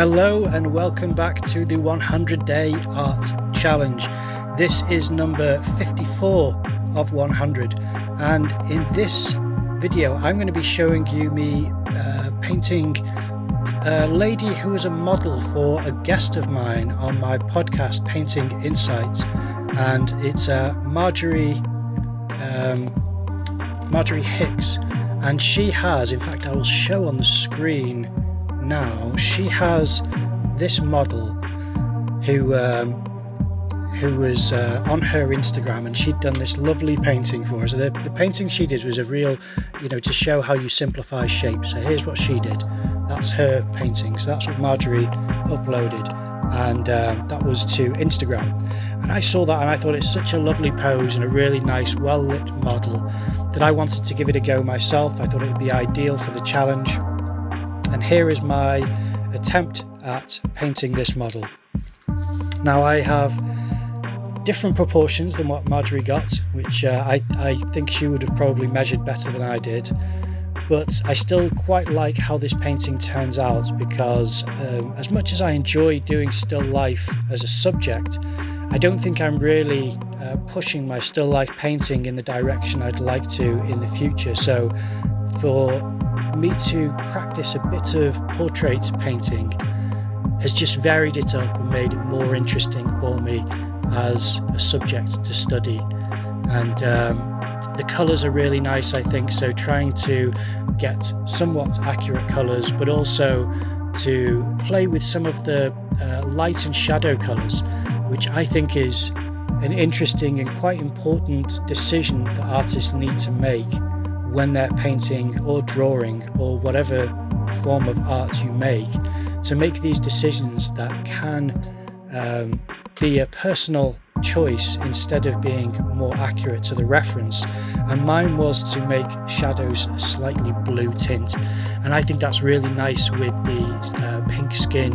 Hello and welcome back to the 100 Day Art Challenge. This is number 54 of 100, and in this video I'm going to be showing you me painting a lady who was a model for a guest of mine on my podcast Painting Insights, and it's Marjorie Hicks, and she has, in fact I will show on the screen now, she has this model who was on her Instagram, and she'd done this lovely painting for us. So the painting she did was a real, to show how you simplify shapes. So here's what she did. That's her painting. So that's what Marjorie uploaded, and that was to Instagram. And I saw that and I thought it's such a lovely pose and a really nice, well-lit model that I wanted to give it a go myself. I thought it would be ideal for the challenge. And here is my attempt at painting this model. Now I have different proportions than what Marjorie got, which I think she would have probably measured better than I did, but I still quite like how this painting turns out, because as much as I enjoy doing still life as a subject, I don't think I'm really pushing my still life painting in the direction I'd like to in the future. So for me to practice a bit of portrait painting has just varied it up and made it more interesting for me as a subject to study. And the colours are really nice, I think, so trying to get somewhat accurate colours, but also to play with some of the light and shadow colours, which I think is an interesting and quite important decision that artists need to make when they're painting or drawing or whatever form of art you make, to make these decisions that can be a personal choice instead of being more accurate to the reference. And mine was to make shadows a slightly blue tint, and I think that's really nice with the pink skin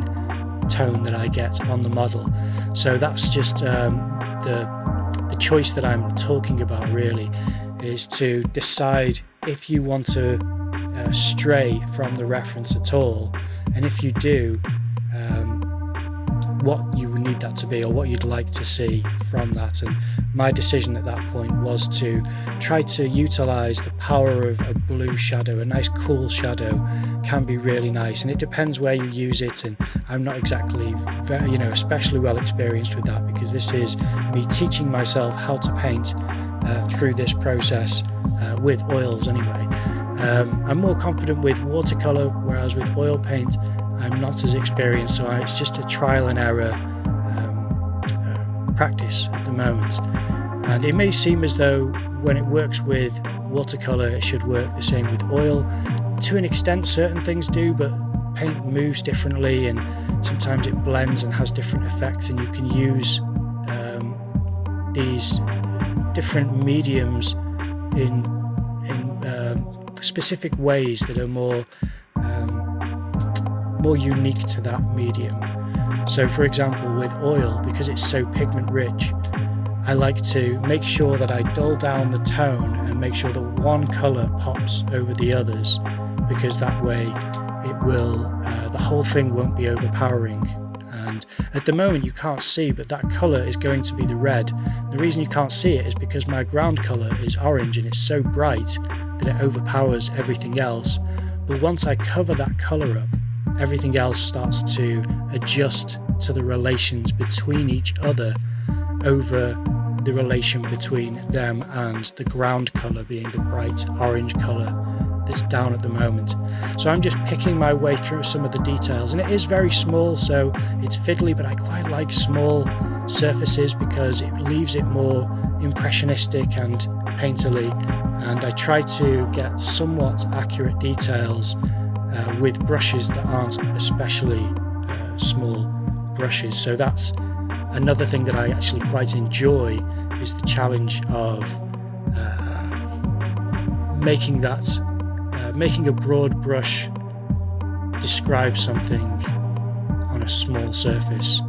tone that I get on the model. So that's just the choice that I'm talking about, really, is to decide if you want to stray from the reference at all, and if you do, what you would need that to be, or what you'd like to see from that. And my decision at that point was to try to utilize the power of a blue shadow. A nice cool shadow can be really nice, and it depends where you use it, and I'm not exactly very, especially well experienced with that, because this is me teaching myself how to paint through this process with oils anyway. I'm more confident with watercolor, whereas with oil paint I'm not as experienced, so it's just a trial and error practice at the moment. And it may seem as though when it works with watercolor it should work the same with oil. To an extent certain things do, but paint moves differently, and sometimes it blends and has different effects, and you can use these different mediums in specific ways that are more unique to that medium. So for example, with oil, because it's so pigment rich, I like to make sure that I dull down the tone and make sure that one colour pops over the others, because that way it will the whole thing won't be overpowering. And at the moment you can't see, but that colour is going to be the red. The reason you can't see it is because my ground colour is orange, and it's so bright that it overpowers everything else. But once I cover that colour up, everything else starts to adjust to the relations between each other over the relation between them and the ground colour being the bright orange colour that's down at the moment. So I'm just picking my way through some of the details, and it is very small, so it's fiddly, but I quite like small surfaces because it leaves it more impressionistic and painterly, and I try to get somewhat accurate details with brushes that aren't especially small brushes. So that's another thing that I actually quite enjoy, is the challenge of making a broad brush describe something on a small surface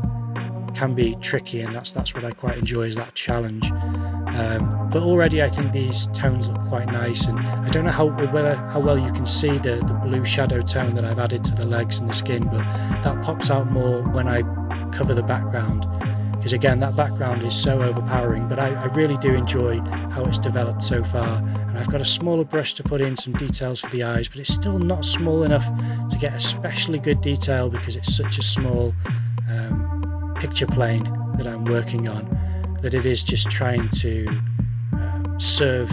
can be tricky, and that's what I quite enjoy, is that challenge. But already I think these tones look quite nice, and I don't know how well you can see the blue shadow tone that I've added to the legs and the skin, but that pops out more when I cover the background, because again, that background is so overpowering. But I really do enjoy how it's developed so far, and I've got a smaller brush to put in some details for the eyes, but it's still not small enough to get especially good detail, because it's such a small picture plane that I'm working on, that it is just trying to serve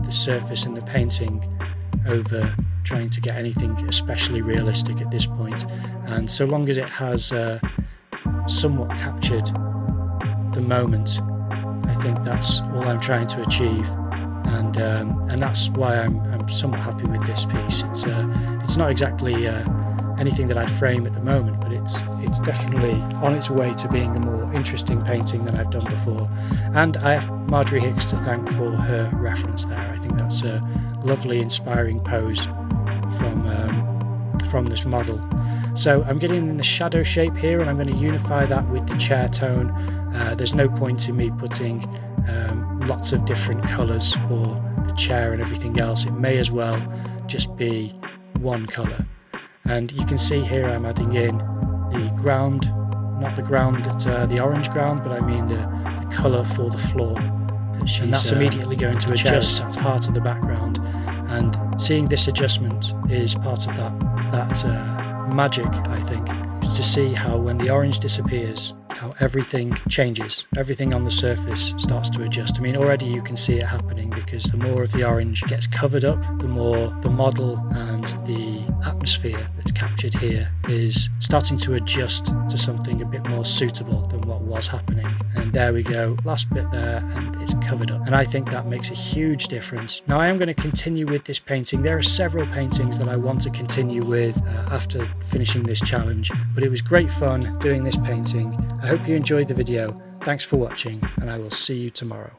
the surface and the painting over trying to get anything especially realistic at this point. And so long as it has somewhat captured the moment, I think that's all I'm trying to achieve, and that's why I'm somewhat happy with this piece. It's not exactly anything that I'd frame at the moment, but it's definitely on its way to being a more interesting painting than I've done before. And I have Marjorie Hicks to thank for her reference there. I think that's a lovely, inspiring pose from this model. So I'm getting in the shadow shape here, and I'm going to unify that with the chair tone. There's no point in me putting lots of different colours for the chair and everything else. It may as well just be one colour. And you can see here I'm adding in the ground, not the ground that the orange ground, but I mean the colour for the floor. And that's immediately going to adjust. That's part of the background, and seeing this adjustment is part of that magic, I think, is to see how when the orange disappears, how everything changes. Everything on the surface starts to adjust. I mean, already you can see it happening, because the more of the orange gets covered up, the more the model and the atmosphere that's captured here is starting to adjust to something a bit more suitable than what was happening. And there we go, last bit there, and it's covered up. And I think that makes a huge difference. Now I am going to continue with this painting. There are several paintings that I want to continue with after finishing this challenge, but it was great fun doing this painting. I hope you enjoyed the video. Thanks for watching, and I will see you tomorrow.